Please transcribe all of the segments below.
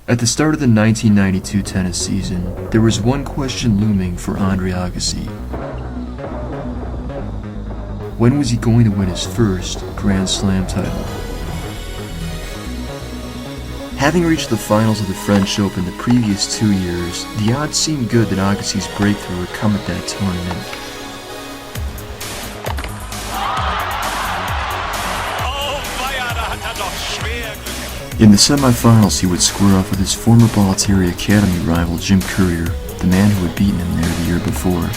At the start of the 1992 tennis season, there was one question looming for Andre Agassi. When was he going to win his first Grand Slam title? Having reached the finals of the French Open the previous 2 years, the odds seemed good that Agassi's breakthrough would come at that tournament. In the semifinals, he would square off with his former Bollettieri Academy rival Jim Courier, the man who had beaten him there the year before.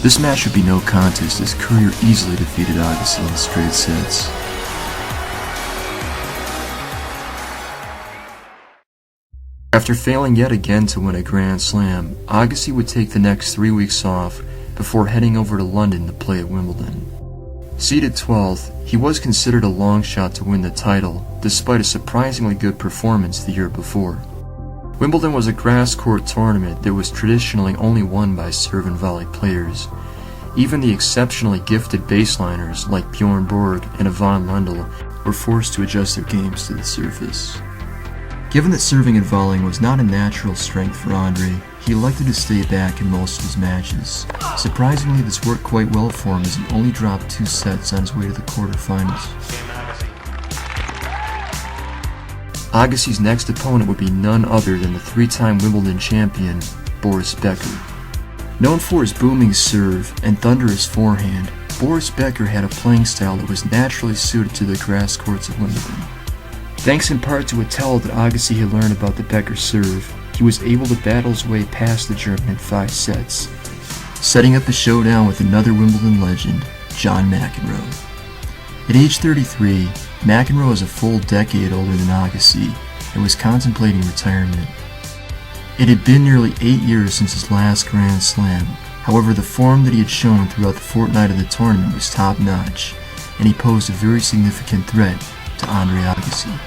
This match would be no contest as Courier easily defeated Agassi in straight sets. After failing yet again to win a Grand Slam, Agassi would take the next 3 weeks off before heading over to London to play at Wimbledon. Seeded 12th, he was considered a long shot to win the title, despite a surprisingly good performance the year before. Wimbledon was a grass court tournament that was traditionally only won by serve and volley players. Even the exceptionally gifted baseliners like Bjorn Borg and Yvonne Lendl were forced to adjust their games to the surface. Given that serving and volleying was not a natural strength for Andre, he elected to stay back in most of his matches. Surprisingly, this worked quite well for him as he only dropped 2 sets on his way to the quarterfinals. Agassi's next opponent would be none other than the 3-time Wimbledon champion, Boris Becker. Known for his booming serve and thunderous forehand, Boris Becker had a playing style that was naturally suited to the grass courts of Wimbledon. Thanks in part to a tell that Agassi had learned about the Becker serve, he was able to battle his way past the German in 5 sets, setting up a showdown with another Wimbledon legend, John McEnroe. At age 33, McEnroe is a full decade older than Agassi and was contemplating retirement. It had been nearly 8 years since his last Grand Slam. However, the form that he had shown throughout the fortnight of the tournament was top-notch, and he posed a very significant threat to Andre Agassi.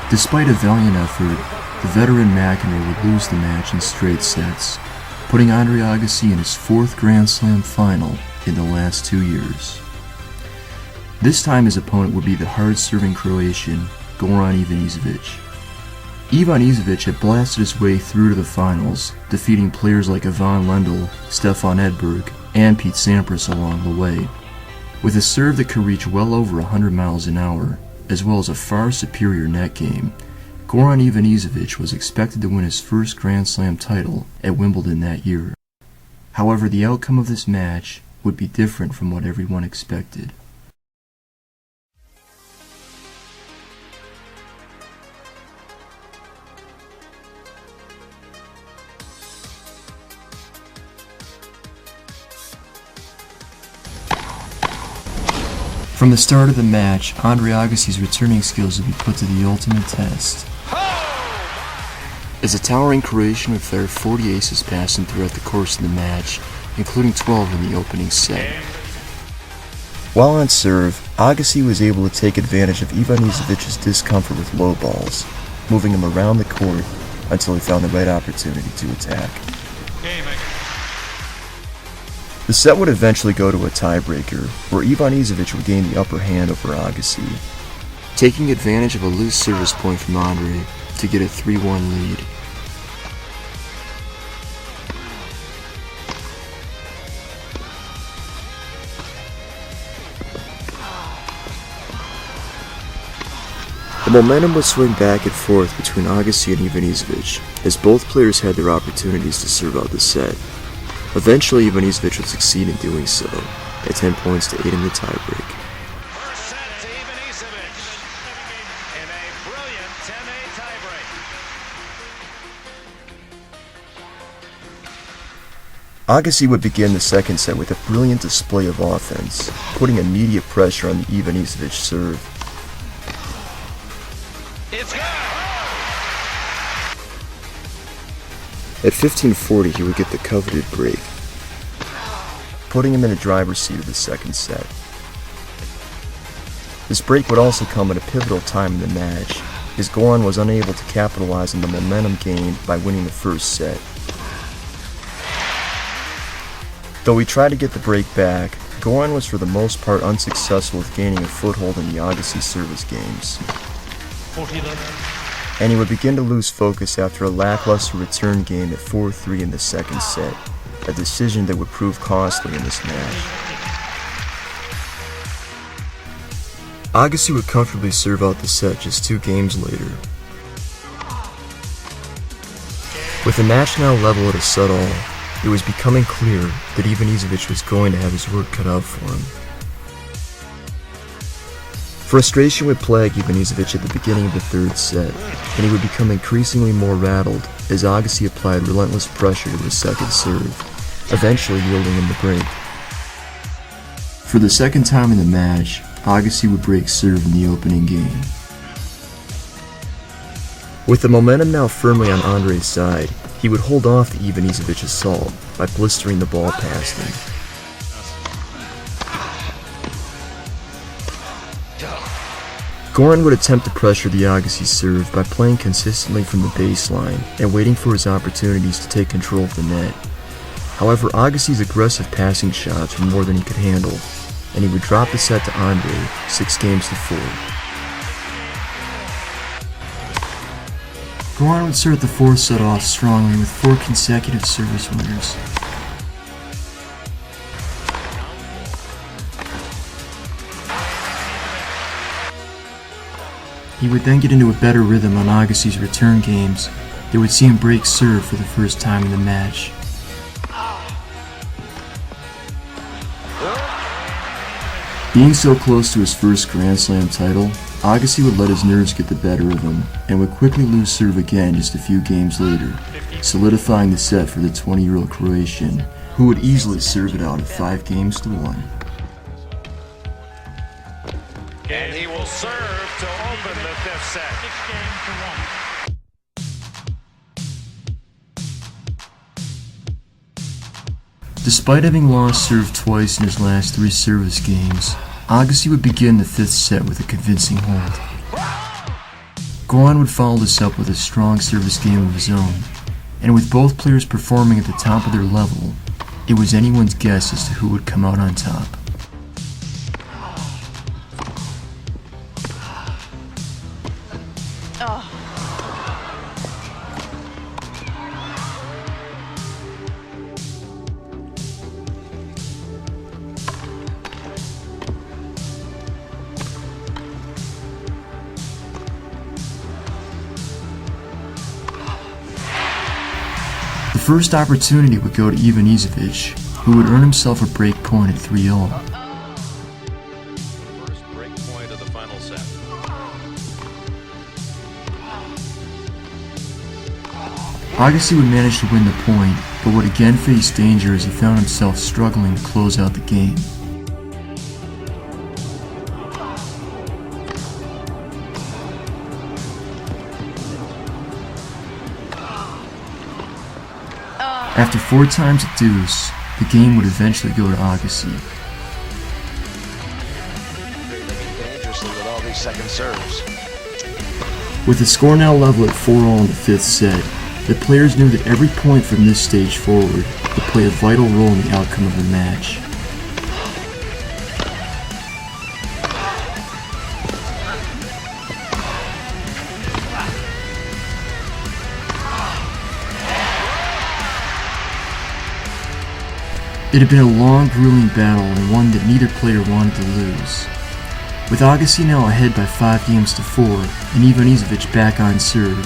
Despite a valiant effort, the veteran McEnroe would lose the match in straight sets, putting Andre Agassi in his 4th Grand Slam final in the last 2 years. This time his opponent would be the hard-serving Croatian Goran Ivanisevic. Ivanisevic had blasted his way through to the finals, defeating players like Yvonne Lendl, Stefan Edberg, and Pete Sampras along the way. With a serve that could reach well over 100 miles an hour, as well as a far superior net game, Goran Ivanisevic was expected to win his first Grand Slam title at Wimbledon that year. However, the outcome of this match would be different from what everyone expected. From the start of the match, Andre Agassi's returning skills would be put to the ultimate test. As a towering Croatian would fire 40 aces past him throughout the course of the match, including 12 in the opening set. While on serve, Agassi was able to take advantage of Ivanisevic's discomfort with low balls, moving him around the court until he found the right opportunity to attack. The set would eventually go to a tiebreaker, where Ivanisevic would gain the upper hand over Agassi, taking advantage of a loose service point from Andre to get a 3-1 lead. The momentum would swing back and forth between Agassi and Ivanisevic, as both players had their opportunities to serve out the set. Eventually, Ivanisevic would succeed in doing so, at 10 points to 8 in the tiebreak. First set to Ivanisevic in a brilliant 10-8 tiebreak. Agassi would begin the second set with a brilliant display of offense, putting immediate pressure on the Ivanisevic serve. It's good! At 15:40, he would get the coveted break, putting him in the driver's seat of the second set. This break would also come at a pivotal time in the match, as Goran was unable to capitalize on the momentum gained by winning the first set. Though he tried to get the break back, Goran was for the most part unsuccessful with gaining a foothold in the Agassi service games. And he would begin to lose focus after a lackluster return game at 4-3 in the second set, a decision that would prove costly in this match. Agassi would comfortably serve out the set just 2 games later. With the match now level at a set all, it was becoming clear that Ivanisevic was going to have his work cut out for him. Frustration would plague Ivanisevic at the beginning of the third set, and he would become increasingly more rattled as Agassi applied relentless pressure to his second serve, eventually yielding him the break. For the second time in the match, Agassi would break serve in the opening game. With the momentum now firmly on Andre's side, he would hold off the Ivanisevic assault by blistering the ball past him. Goran would attempt to pressure the Agassi serve by playing consistently from the baseline and waiting for his opportunities to take control of the net. However, Agassi's aggressive passing shots were more than he could handle, and he would drop the set to Andre 6-4. Goran would start the fourth set off strongly with 4 consecutive service winners. He would then get into a better rhythm on Agassi's return games that would see him break serve for the first time in the match. Being so close to his first Grand Slam title, Agassi would let his nerves get the better of him and would quickly lose serve again just a few games later, solidifying the set for the 20-year-old Croatian, who would easily serve it out at 5-1. And he will serve to open the 5th set. 6-1. Despite having lost serve twice in his last 3 service games, Agassi would begin the 5th set with a convincing hold. Goran would follow this up with a strong service game of his own, and with both players performing at the top of their level, it was anyone's guess as to who would come out on top. The first opportunity would go to Ivanisevic, who would earn himself a break point at 3-0. First break point of the final set. Agassi would manage to win the point, but would again face danger as he found himself struggling to close out the game. After 4 times at deuce, the game would eventually go to Agassi. Dangerously with all these second serves. With the score now level at 4-all in the 5th set, the players knew that every point from this stage forward would play a vital role in the outcome of the match. It had been a long, grueling battle and one that neither player wanted to lose. With Agassi now ahead by 5-4 and Ivanisevic back on serve,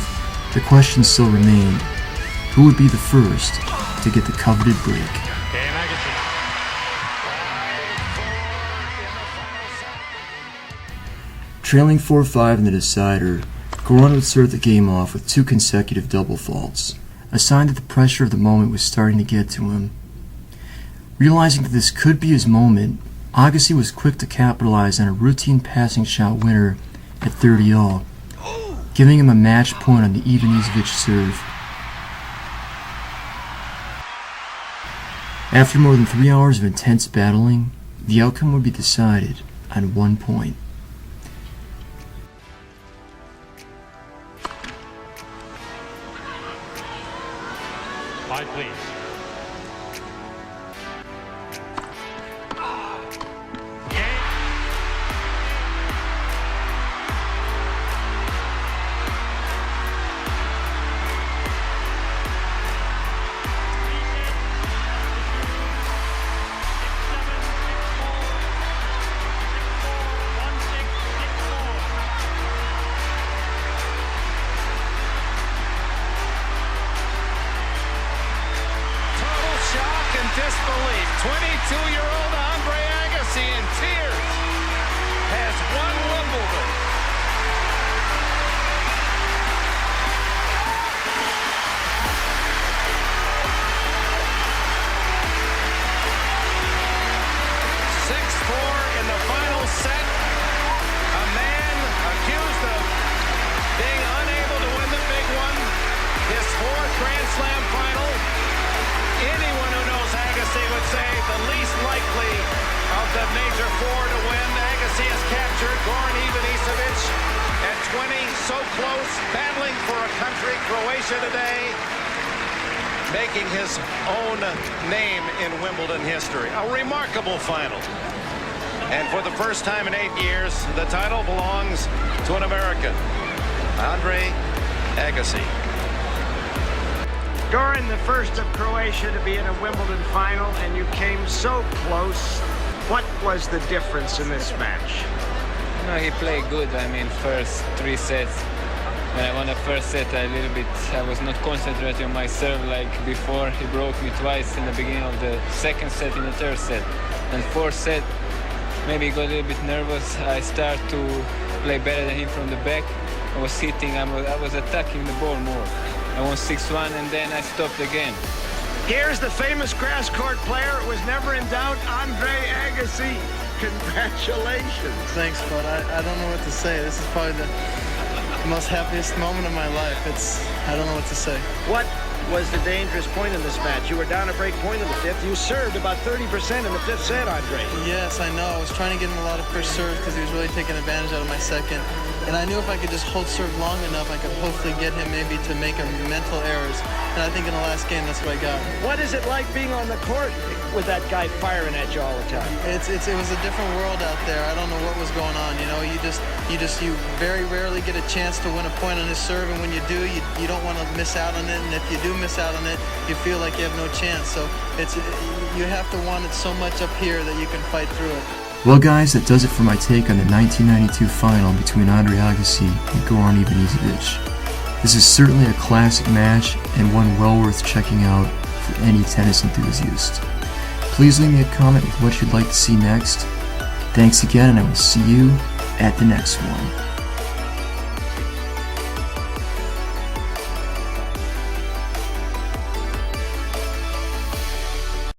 the question still remained, who would be the first to get the coveted break? Trailing 4-5 in the decider, Goran would start the game off with 2 consecutive double faults, a sign that the pressure of the moment was starting to get to him. Realizing that this could be his moment, Agassi was quick to capitalize on a routine passing shot winner at 30-all, giving him a match point on the Ivanisevic serve. After more than 3 hours of intense battling, the outcome would be decided on 1 point. Five, please. 22-year-old Andre Agassi in tears has won Wimbledon. In the final set, a man accused of being unable to win the big one, his fourth Grand Slam final. Anyone who knows Agassi would say the least likely of the major four to win. Agassi has captured Goran Ivanisevic at 20, so close, battling for a country, Croatia today, making his own name in Wimbledon history. A remarkable final. And for the first time in 8 years, the title belongs to an American, Andre Agassi. Goran, the first of Croatia to be in a Wimbledon final, and you came so close. What was the difference in this match? No, he played good. I mean, first 3 sets. When I won the first set, I was not concentrating on my serve like before. He broke me twice in the beginning of the second set, in the third set. And fourth set, maybe got a little bit nervous. I started to play better than him from the back. I was hitting, I was attacking the ball more. I won 6-1 and then I stopped again. Here's the famous grass court player. It was never in doubt, Andre Agassi. Congratulations. Thanks, bud. I don't know what to say. This is probably the most happiest moment of my life. I don't know what to say. What was the dangerous point in this match? You were down a break point in the fifth. You served about 30% in the fifth set, Andre. Yes, I know. I was trying to get him a lot of first serves because he was really taking advantage out of my second. And I knew if I could just hold serve long enough, I could hopefully get him maybe to make mental errors. And I think in the last game, that's what I got. What is it like being on the court with that guy firing at you all the time? It was a different world out there. I don't know what was going on. You know, you very rarely get a chance to win a point on his serve, and when you do, you don't want to miss out on it. And if you do miss out on it, you feel like you have no chance. So you have to want it so much up here that you can fight through it. Well guys, that does it for my take on the 1992 final between Andre Agassi and Goran Ivanisevic. This is certainly a classic match and one well worth checking out for any tennis enthusiast. Please leave me a comment with what you'd like to see next. Thanks again, and I will see you at the next one.